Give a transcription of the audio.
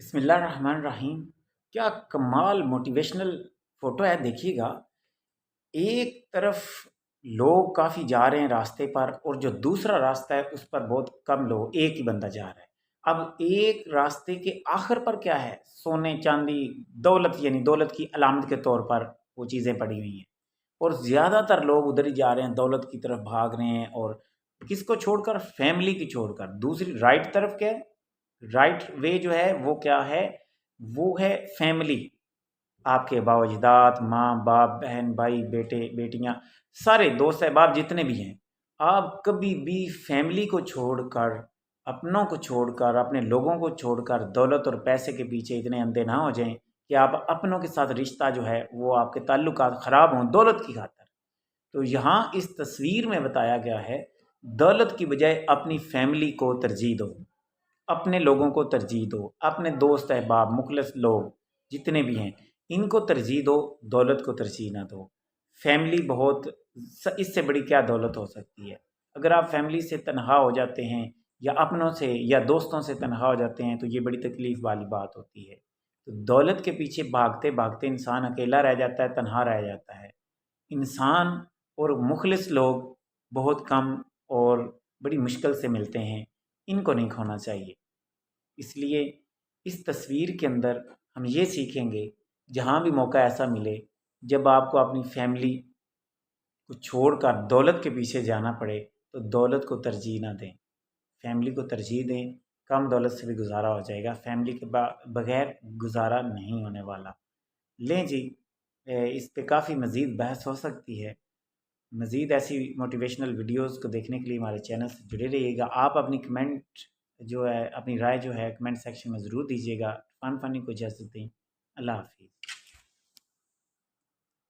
بسم اللہ الرحمن الرحیم۔ کیا کمال موٹیویشنل فوٹو ہے، دیکھیے گا۔ ایک طرف لوگ کافی جا رہے ہیں راستے پر، اور جو دوسرا راستہ ہے اس پر بہت کم لوگ، ایک ہی بندہ جا رہا ہے۔ اب ایک راستے کے آخر پر کیا ہے؟ سونے چاندی، دولت، یعنی دولت کی علامت کے طور پر وہ چیزیں پڑی ہوئی ہیں، اور زیادہ تر لوگ ادھر ہی جا رہے ہیں، دولت کی طرف بھاگ رہے ہیں۔ اور کس کو چھوڑ کر؟ فیملی کی چھوڑ کر۔ دوسری رائٹ طرف کیا ہے؟ رائٹ وے جو ہے وہ کیا ہے؟ وہ ہے فیملی۔ آپ کے باپ اجداد، ماں باپ، بہن بھائی، بیٹے بیٹیاں، سارے دوست احباب جتنے بھی ہیں۔ آپ کبھی بھی فیملی کو چھوڑ کر، اپنوں کو چھوڑ کر، اپنے لوگوں کو چھوڑ کر دولت اور پیسے کے پیچھے اتنے اندھے نہ ہو جائیں کہ آپ اپنوں کے ساتھ رشتہ جو ہے وہ آپ کے تعلقات خراب ہوں دولت کی خاطر۔ تو یہاں اس تصویر میں بتایا گیا ہے، دولت کی بجائے اپنی فیملی کو ترجیح دو، اپنے لوگوں کو ترجیح دو، اپنے دوست احباب مخلص لوگ جتنے بھی ہیں ان کو ترجیح دو، دولت کو ترجیح نہ دو۔ فیملی بہت، اس سے بڑی کیا دولت ہو سکتی ہے؟ اگر آپ فیملی سے تنہا ہو جاتے ہیں، یا اپنوں سے یا دوستوں سے تنہا ہو جاتے ہیں، تو یہ بڑی تکلیف والی بات ہوتی ہے۔ تو دولت کے پیچھے بھاگتے بھاگتے انسان اکیلا رہ جاتا ہے، تنہا رہ جاتا ہے۔ انسان اور مخلص لوگ بہت کم اور بڑی مشکل سے ملتے ہیں، ان کو نہیں کھونا چاہیے۔ اس لیے اس تصویر کے اندر ہم یہ سیکھیں گے، جہاں بھی موقع ایسا ملے، جب آپ کو اپنی فیملی کو چھوڑ کر دولت کے پیچھے جانا پڑے تو دولت کو ترجیح نہ دیں، فیملی کو ترجیح دیں۔ کم دولت سے بھی گزارا ہو جائے گا، فیملی کے بغیر گزارا نہیں ہونے والا۔ لیں جی، اس پہ کافی مزید بحث ہو سکتی ہے۔ مزید ایسی موٹیویشنل ویڈیوز کو دیکھنے کے لیے ہمارے چینل سے جڑے رہیے گا۔ آپ اپنی کمنٹ جو ہے، اپنی رائے جو ہے کمنٹ سیکشن میں ضرور دیجیے گا۔ فن فنی کو اجازت دیں۔ اللہ حافظ۔